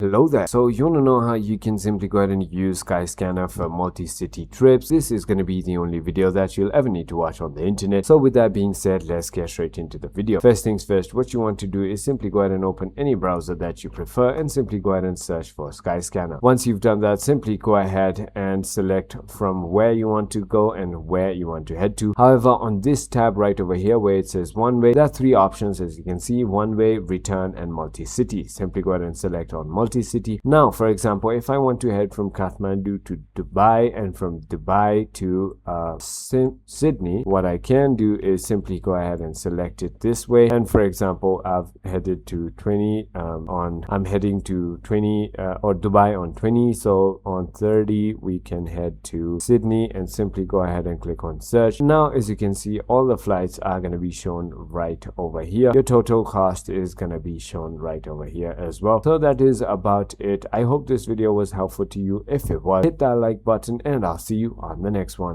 Hello there. So you want to know how you can simply go ahead and use Skyscanner for multi-city trips. This is going to be the only video that you'll ever need to watch on the internet. So with that being said, let's get straight into the video. First things first, what you want to do is simply go ahead and open any browser that you prefer and simply go ahead and search for Skyscanner. Once you've done that, simply go ahead and select from where you want to go and where you want to head to. However, on this tab right over here where it says one way, there are three options as you can see: one way, return, and multi-city. Simply go ahead and select on multi-city. Now, for example, if I want to head from Kathmandu to Dubai and from Dubai to Sydney, what I can do is simply go ahead and select it this way. And for example, I've headed to 20 I'm heading to 20 or Dubai on 20. So on 30 we can head to Sydney and simply go ahead and click on search. Now, as you can see, all the flights are going to be shown right over here. Your total cost is going to be shown right over here as well. So that is about it. I hope this video was helpful to you. If it was, hit that like button and I'll see you on the next one.